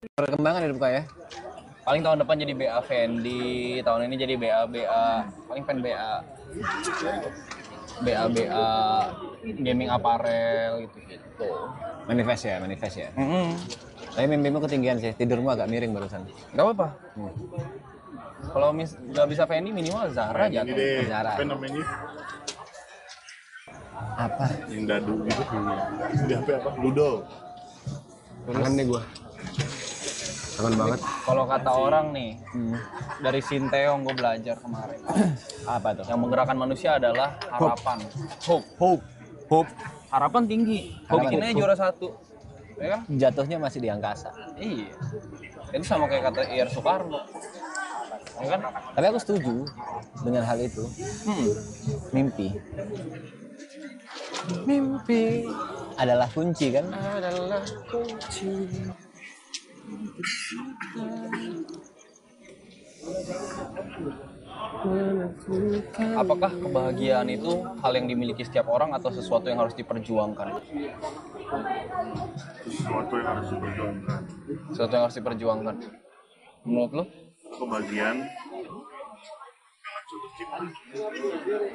Perkembangan hidup kak ya? Paling tahun depan jadi BA Fendi, tahun ini jadi BA, paling pengen BA gaming apparel gitu. Manifest ya. Tapi mimpimu ketinggian sih, tidurmu agak miring barusan. Gak apa-apa. Kalau nggak bisa Fendi minimal Zara Ini jatuh. deh, Zara. apa namanya? Apa? Yang dadu gitu. Di HP apa? Ludo. Kangen nih gua. Kangen banget. Kalau kata orang nih, dari Sinteyong gue belajar kemarin. Apa tuh? Yang menggerakkan manusia adalah harapan. Hope. Harapan tinggi. Harapan. Bikin aja juara 1. Ya kan? Jatuhnya masih di angkasa. Iya. Itu sama kayak kata Ir Soekarno. Ya kan? Tapi aku setuju dengan hal itu. Mimpi adalah kunci kan? Adalah kunci. Apakah kebahagiaan itu hal yang dimiliki setiap orang atau sesuatu yang harus diperjuangkan? Sesuatu yang harus diperjuangkan. Sesuatu yang harus diperjuangkan. Menurut lo? Kebahagiaan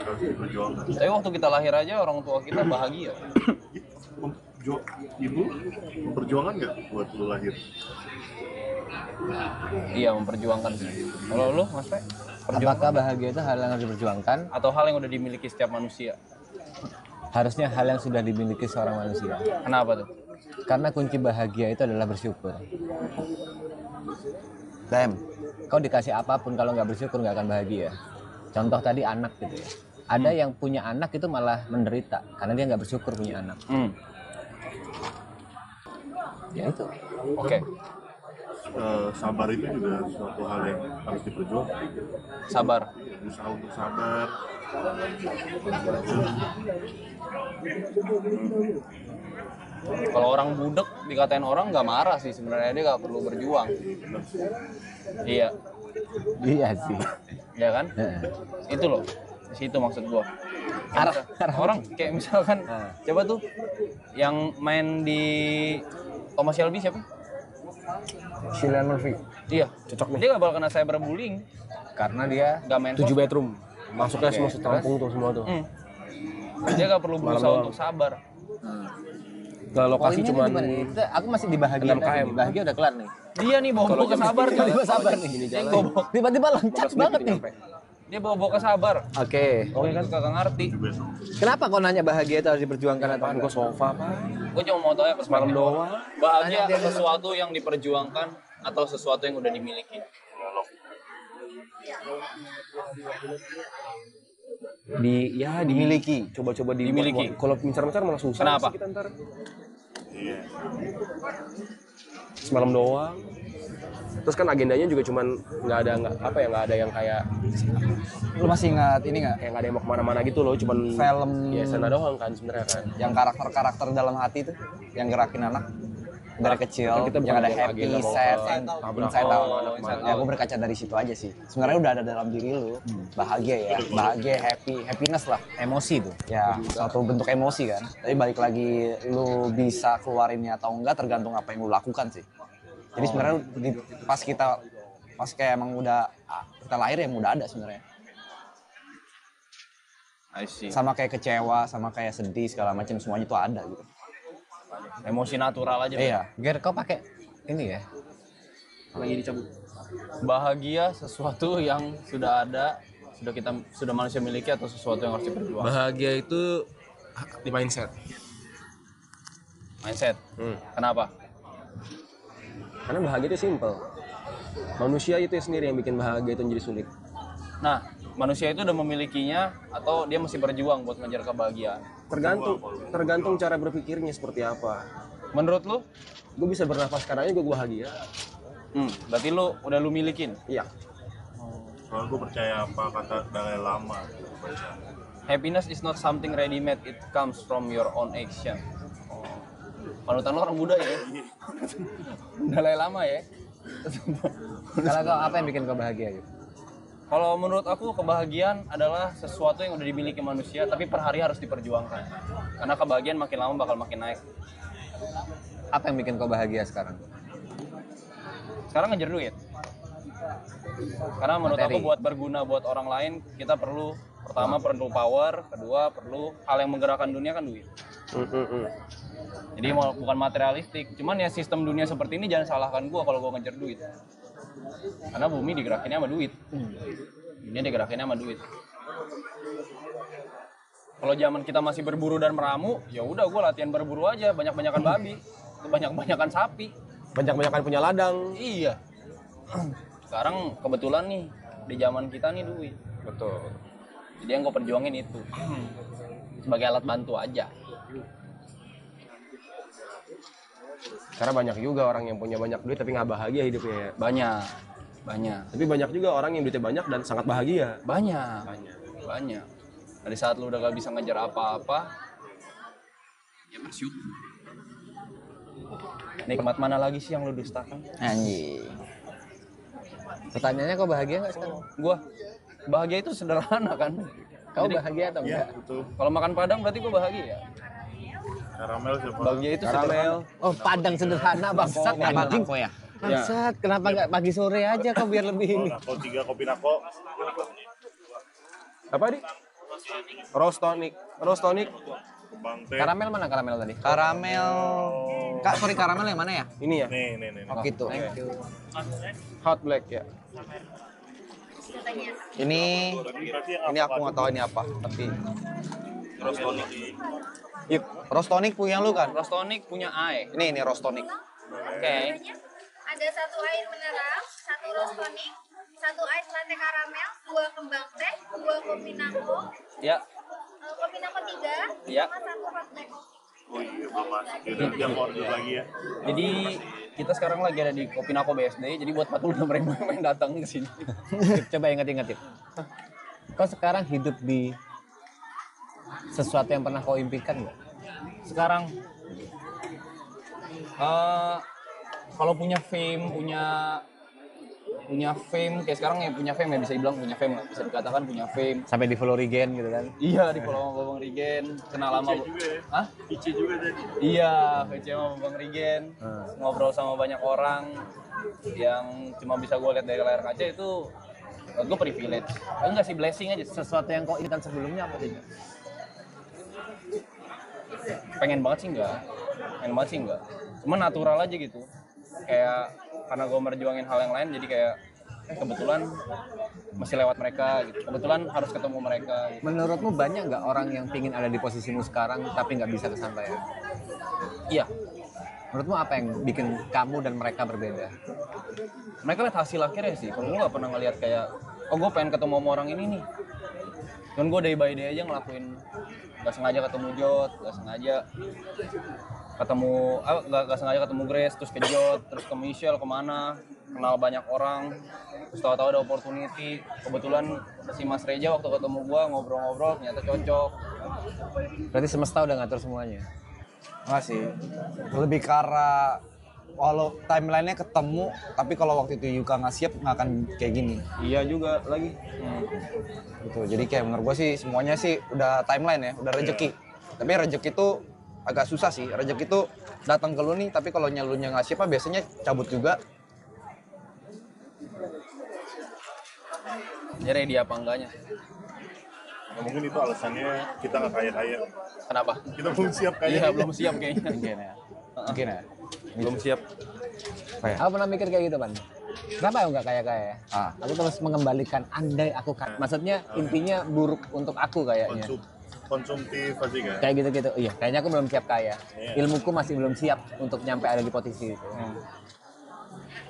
harus diperjuangkan. Tapi waktu kita lahir aja orang tua kita bahagia. Ibu memperjuangkan nggak buat lu lahir? Iya, memperjuangkan sih. Kalau lo, Mas Pe? Apakah bahagia itu hal yang harus diperjuangkan? Atau hal yang udah dimiliki setiap manusia? Harusnya hal yang sudah dimiliki seorang manusia. Kenapa tuh? Karena kunci bahagia itu adalah bersyukur. Kau dikasih apapun kalau nggak bersyukur nggak akan bahagia. Contoh tadi anak gitu ya. Ada yang punya anak itu malah menderita karena dia nggak bersyukur punya anak. Ya itu. Oke. Sabar itu juga suatu hal yang harus diperjuangkan. Sabar. Usaha untuk sabar. Kalau orang budek dikatain orang nggak marah sih sebenarnya, dia nggak perlu berjuang. Iya, Iya sih. ya kan? Itu loh, di situ maksud gua. Orang kayak misalkan, coba tuh yang main di Thomas Shelby siapa? Cillian Murphy. Iya, cocok nih. Dia nggak bakal kena cyberbullying Karena dia nggak main 7 sosmed. bedroom. Masuknya semua setampung tuh semua tuh. Dia nggak perlu berusaha doang. untuk sabar. Ke lokasi ini cuman gimana nih? Aku masih di bahagia. 6 km. Bahagia udah kelar nih. Dia nih bawa ke sabar. Tiba-tiba sabar nih. Tiba-tiba loncat banget nih. Dia bawa ke sabar. Oke. Oke kan kagak ngerti. Kenapa kau nanya bahagia itu harus diperjuangkan atau apaan enggak? gua sofa apa? Gue cuma mau tahu ya pas Malam doang. bahagia sesuatu yang diperjuangkan atau sesuatu yang udah dimiliki. Dimiliki. Coba-coba Dimiliki. Kalau mencar-mencar malah susah. Kenapa? Kita ntar Iya. semalam doang. Terus kan agendanya juga cuman nggak ada yang kayak Lu masih ingat ini nggak? nggak ada yang mau kemana-mana gitu loh, cuman Film ya sana doang kan sebenarnya kan. yang karakter-karakter dalam hati tuh yang gerakin anak dari kecil, Kan kita yang ada bukan happy, agenda mau sad, ke and tabrak inside orang, out. anak-anak. Ya, aku berkaca dari situ aja sih. Sebenarnya udah ada dalam diri lu, bahagia ya, bahagia, happiness lah, emosi tuh. Ya, suatu bentuk emosi kan. Tapi balik lagi, lu bisa keluarinnya atau enggak tergantung apa yang lu lakukan sih. Jadi sebenarnya pas kayak emang udah kita lahir yang udah ada sebenarnya. I see. Sama kayak kecewa, sama kayak sedih segala macam semuanya tuh ada gitu. Emosi natural aja. Iya, Ger, kau pakai ini ya? Lagi dicabut. Bahagia sesuatu yang sudah ada, sudah manusia miliki atau sesuatu yang harus diperjuangkan. Bahagia itu di mindset. Mindset. Kenapa? Karena bahagia itu simple. Manusia itu sendiri yang bikin bahagia itu jadi sulit. Nah, manusia itu udah memilikinya atau dia mesti berjuang buat ngejar kebahagiaan? Tergantung cara berpikirnya seperti apa. Menurut lu? Gue bisa bernafas sekarang aja gue bahagia. Berarti udah lu milikin. Iya. Soalnya gue percaya apa kata Dalai Lama. Happiness is not something ready-made, it comes from your own action. Panutan lu orang Buddha ya? Dalai Lama ya? Kalau kau apa yang bikin kau bahagia gitu? Kalau menurut aku kebahagiaan adalah sesuatu yang udah dimiliki manusia tapi per hari harus diperjuangkan. Karena kebahagiaan makin lama bakal makin naik. Apa yang bikin kau bahagia sekarang? Sekarang ngejar duit. Karena menurut Materi. aku buat berguna buat orang lain, kita perlu pertama perlu power, kedua perlu hal yang menggerakkan dunia kan duit. Jadi bukan materialistik, cuman ya sistem dunia seperti ini jangan salahkan gua kalau gua ngejar duit. Karena bumi digerakinnya sama duit. Dunia digerakinnya sama duit. Kalau zaman kita masih berburu dan meramu, ya udah gua latihan berburu aja, banyak-banyakan babi, banyak-banyakan sapi. Banyak-banyakan punya ladang. Iya. Sekarang kebetulan nih di zaman kita nih duit. Betul. Jadi yang gue perjuangin itu sebagai alat bantu aja. Karena banyak juga orang yang punya banyak duit tapi nggak bahagia hidupnya ya. Banyak. Tapi banyak juga orang yang duitnya banyak dan sangat bahagia. Banyak. Dari saat lu udah gak bisa ngejar apa-apa, ya bersyukur. Nikmat mana lagi sih yang lu dustakan? Anjing. Pertanyaannya kau bahagia nggak sekarang? Gua bahagia itu sederhana kan. Kau Jadi, bahagia atau Iya, enggak? betul. kalau makan padang berarti gua bahagia. Karamel siapa? Bahagia itu Karamel. sederhana. Oh, padang sederhana bangsat Apa anjing. nako ya? Bangsat, kenapa nggak pagi sore aja kau biar lebih ini? Nako 3 kopi nako. Apa nih? Rose tonic. Kembang teh. Karamel mana karamel tadi? Karamel. Kak, sorry karamel yang mana ya? Ini ya. Nih. Oh gitu. Hot black ya. Ini Berarti ini aku nggak tahu ini apa, tapi Rose tonic. yuk, Rose tonic punya lu kan? Rose tonic punya AE. Ini rose tonic. Oke. Ada 1 air mineral, 1 rose tonic, 1 ais latte karamel, 2 kembang teh, 2 kopi nako, Ya. kopi nako 3, Ya. sama 1 hot black. Oh iya, belum masuk. Yaudah, dia mau order lagi ya. Jadi kita sekarang lagi ada di Kopi Nako BSD. Jadi buat 46.000 yang datang ke sini. Coba ingat-ingat. Kau sekarang hidup di sesuatu yang pernah kau impikan nggak? Sekarang kalau punya fame, punya fame kayak sekarang ya punya fame ya bisa dibilang punya fame, bisa dikatakan punya fame. Sampai di follow Regen gitu kan? Iya di Pulau Bang Rigen, kenal lama. Hah? Ici juga tadi. Iya, VC sama Bang Rigen, ngobrol sama banyak orang yang cuma bisa gue lihat dari layar kaca itu, gue privilege. Enggak sih blessing aja. Sesuatu yang kau inginkan sebelumnya apa tidak? Pengen banget sih enggak, Cuma natural aja gitu. Kayak karena gue merjuangin hal yang lain, jadi kayak kebetulan masih lewat mereka gitu. Kebetulan harus ketemu mereka gitu. Menurutmu banyak nggak orang yang pingin ada di posisimu sekarang tapi nggak bisa kesampaian? Iya, Menurutmu apa yang bikin kamu dan mereka berbeda? mereka lihat hasil akhirnya sih. Kalau gue gak pernah ngeliat kayak, oh gue pengen ketemu sama orang ini nih. Cuman gue day by day aja ngelakuin, gak sengaja ketemu Jot, gak sengaja ketemu Grace, terus ke Jot, terus ke Michelle, kemana, kenal banyak orang, terus tahu-tahu ada opportunity. Kebetulan si Mas Reja waktu ketemu gue ngobrol-ngobrol, ternyata cocok. Berarti semesta udah ngatur semuanya. Enggak sih. Lebih ke arah walau timeline-nya ketemu, tapi kalau waktu itu Yuka nggak siap nggak akan kayak gini. Iya juga lagi. Gitu. Jadi kayak menurut gue sih semuanya sih udah timeline ya, udah rezeki. Tapi rezeki itu agak susah sih. Rezeki itu datang ke lu nih, tapi kalau nyalunya nggak siap, biasanya cabut juga. Ya ready apa enggaknya? Ya, mungkin itu alasannya kita nggak kaya-kaya. Kenapa? Kita belum siap kaya. Iya belum siap kayaknya. Mungkin ya. Mungkin ya. Belum siap. Apa ya? Aku pernah mikir kayak gitu, Pan. Kenapa aku nggak kaya-kaya? Ah. Aku terus mengembalikan andai aku kaya. Maksudnya intinya buruk untuk aku kayaknya. Konsumtif pasti kan. Kayak gitu-gitu. Iya, kayaknya aku belum siap kaya. Iya. Ilmuku masih belum siap untuk nyampe ada di posisi itu.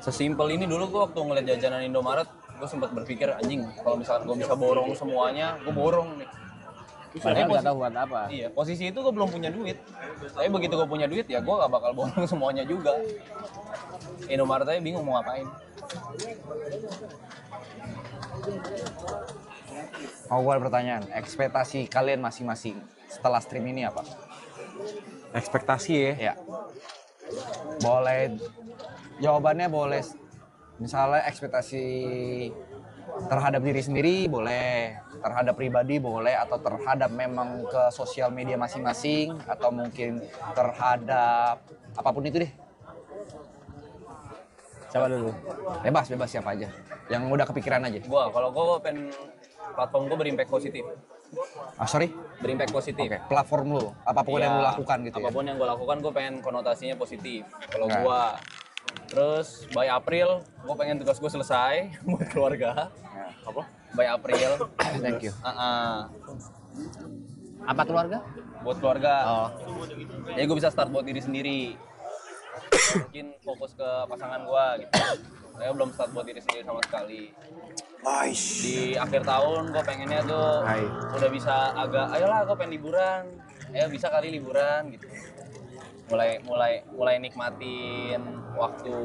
Sesimpel ini dulu gue waktu ngeliat jajanan Indomaret, gue sempat berpikir anjing kalau misalkan gue bisa borong semuanya, gue borong nih. Padahal nggak tahu buat apa. Iya, posisi itu gue belum punya duit. Tapi begitu gue punya duit ya gue gak bakal borong semuanya juga. Indomaret aja bingung mau ngapain. Mau gue ada pertanyaan, ekspektasi kalian masing-masing setelah stream ini apa? Ekspektasi ya. Ya. Boleh, jawabannya boleh, misalnya ekspektasi terhadap diri sendiri boleh, terhadap pribadi boleh, atau terhadap memang ke sosial media masing-masing, atau mungkin terhadap apapun itu deh. Coba dulu. Bebas siapa aja. Yang udah kepikiran aja. Kalau gue pengen platform gue berimpact positif. Sorry? Berimpact positif. Oke, platform lu, apapun yang lu lakukan gitu apapun ya. yang gue lakukan, gue pengen konotasinya positif. Kalau Oke. gue, terus by April, gue pengen tugas gue selesai buat keluarga. Apa? By April, Thank you. Apa keluarga? buat keluarga. Oh, Jadi gue bisa start buat diri sendiri. Mungkin fokus ke pasangan gue gitu. Saya belum start buat diri sendiri sama sekali. Di akhir tahun gue pengennya tuh udah bisa ayolah gue pengen liburan. Ayo bisa kali liburan gitu. Mulai nikmatin waktu.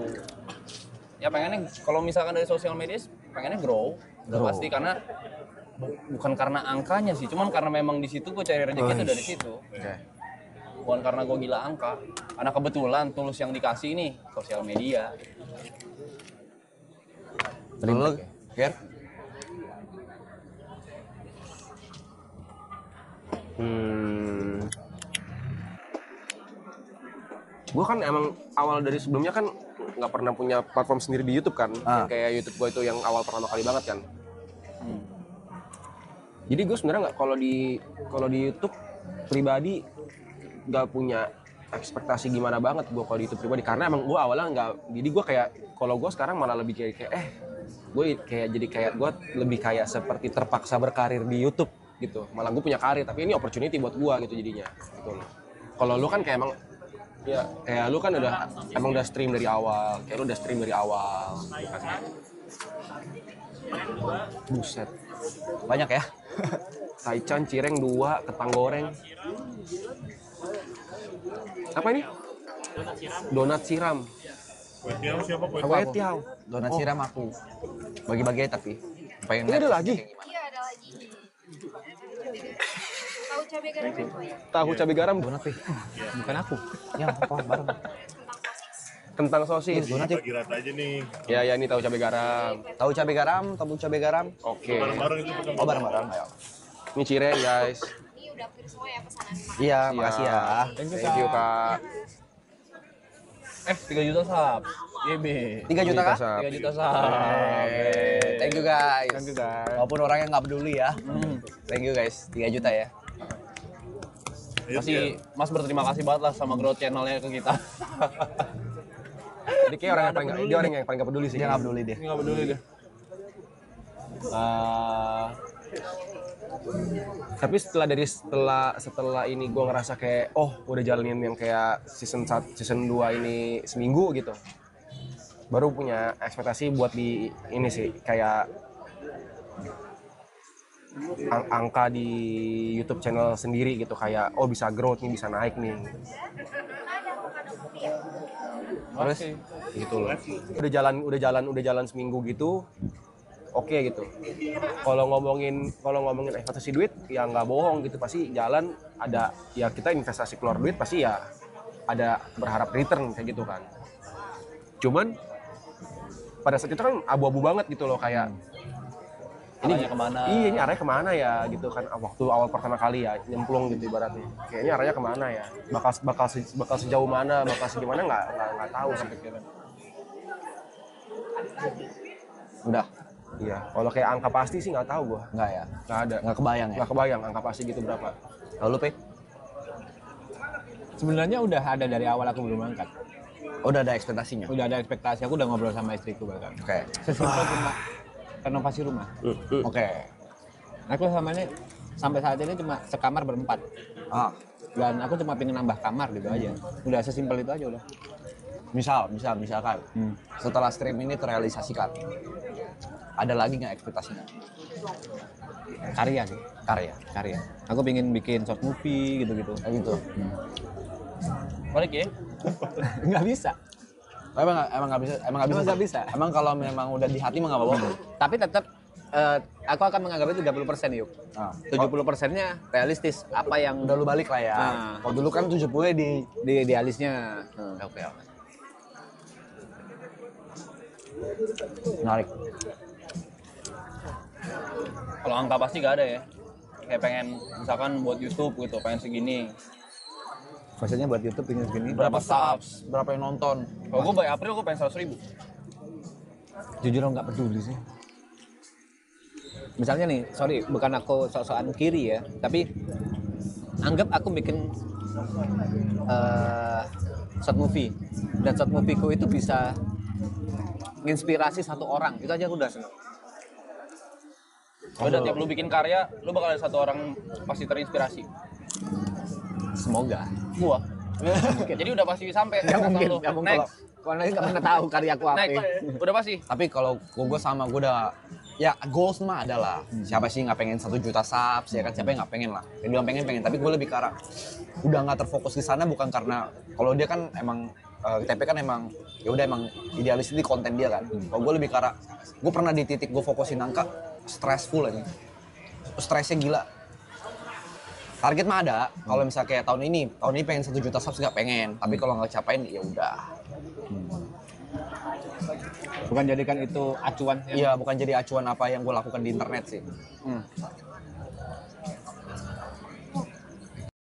Ya pengennya kalau misalkan dari sosial media pengennya grow. Udah pasti karena bukan karena angkanya sih, cuman karena memang di situ gue cari rezeki itu dari situ. Bukan karena gue gila angka, karena kebetulan tools yang dikasih nih sosial media. lu, Ger? Gue kan emang awal dari sebelumnya kan nggak pernah punya platform sendiri di YouTube kan. Yang kayak YouTube gue itu yang awal pertama kali banget kan. Jadi gue sebenarnya nggak kalau di YouTube pribadi nggak punya ekspektasi gimana banget gue kalau di YouTube pribadi, karena emang gue awalnya nggak. Jadi gue kayak kalau gue sekarang malah lebih kayak gue kayak gue lebih kayak seperti terpaksa berkarir di YouTube gitu. Malah gue punya karir tapi ini opportunity buat gue gitu jadinya gitu loh. Kalau lu kan kayak emang ya kayak lu kan udah stream dari awal, kayak lu udah stream dari awal gitu kan. Buset, Banyak ya? taichan, cireng 2, ketang goreng. Apa ini? Donat siram. Kue tiaw siapa kue? Kue tiaw. Donat siram aku. Bagi-bagi aja tapi. Pengen Ini ada lihat lagi? kayak gimana. Iya ada lagi. Tahu cabai garam itu ya? Tahu cabai garam. Donat nih. Bukan aku. Ya, apa bareng. Kentang sosis. Donat yuk. Bagi rata aja nih. Ya ini tahu cabai garam. Tahu cabai garam, tabung cabai garam. Oke. Bareng-bareng itu bukan Oh, bareng-bareng. Ayo. Ini cireng guys. Ini udah hampir semua ya pesanan. Iya, makasih ya. Thank you kak. 3 juta sub. YB. 3 juta kah? 3 juta sub. Thank you guys. Thank you, guys. Walaupun orangnya nggak peduli ya. Thank you guys. 3 juta ya. Mas berterima kasih banget lah sama growth channelnya ke kita. Jadi kayak orang yang paling gak peduli sih. Dia nggak peduli dia. Nggak peduli deh. Tapi setelah ini gue ngerasa kayak udah jalanin yang kayak season 2 ini seminggu gitu. Baru punya ekspektasi buat di ini sih kayak angka di YouTube channel sendiri gitu, kayak bisa growth nih, bisa naik nih. Terus gitu loh. Udah jalan seminggu gitu. Oke gitu. Kalau ngomongin investasi duit ya nggak bohong gitu, pasti jalan ada ya, kita investasi keluar duit pasti ya ada berharap return kayak gitu kan. Cuman pada saat itu kan abu-abu banget gitu loh, kayak Arahnya kemana? Iya, ini arahnya kemana ya gitu kan, waktu awal pertama kali ya nyemplung gitu ibaratnya. Kayaknya arahnya kemana ya? Bakal sejauh mana, bakal segimana nggak tahu sampai kira. Udah. Iya, kalau kayak angka pasti sih nggak tahu gua. Nggak ya? Nggak ada. Nggak kebayang ya? Nggak kebayang angka pasti gitu berapa. Lalu, Pe? Sebenarnya udah ada dari awal, aku belum angkat. Udah ada ekspektasinya? Udah ada ekspektasi, aku udah ngobrol sama istriku bahkan. Oke. Sesimpel cuma renovasi rumah. Oke. Aku sama ini sampai saat ini cuma sekamar berempat. Dan aku cuma pengen nambah kamar gitu aja. Udah sesimpel itu aja udah. Misalkan setelah stream ini terrealisasikan, ada lagi nggak ekspektasinya? Karya sih. Karya. Aku pengen bikin short movie gitu-gitu. Kayak gitu. Balik ya. Nggak bisa. Emang nggak bisa. Emang kalau memang udah di hati mah nggak apa-apa. Tapi tetap aku akan menganggapnya 30% yuk. 70%-nya realistis. Apa yang Udah lu balik lah ya. Nah. Kalau dulu kan 70-nya di idealisnya. Oke. Menarik. Kalau angka pasti nggak ada ya. Kayak pengen misalkan buat YouTube gitu, pengen segini. Maksudnya buat YouTube pengen segini. Berapa subs? Berapa yang nonton? Kalau gue by April gue pengen 100.000. Jujur aku nggak peduli sih. Misalnya nih, sorry, bukan aku sok-sokan kiri ya, tapi anggap aku bikin short movie, dan short movieku itu bisa menginspirasi satu orang, itu aja aku udah seneng. Udah tiap lu bikin karya, lu bakal ada satu orang pasti terinspirasi. Semoga. Gua. Jadi udah pasti sampai. Nggak mungkin, Lu. nggak mungkin. Next. Kalau nanti nggak pernah tahu karya aku apa. Next. Udah pasti. Tapi kalau gue sama gue udah ya goals mah ada lah. Siapa sih nggak pengen 1 juta subs ya kan? Siapa yang nggak pengen lah? Yang bilang pengen. Tapi gue lebih ke arah udah nggak terfokus di sana bukan karena kalau dia kan emang TP kan emang ya udah emang idealis di konten dia kan. Kalau gue lebih ke arah gue pernah di titik gue fokusin angka stressful aja. Stresnya gila. Target mah ada. Kalau misalnya kayak tahun ini pengen 1 juta subs nggak pengen. Tapi kalau nggak capain ya udah. Bukan jadikan itu acuan. Iya, bukan jadi acuan apa yang gue lakukan di internet sih.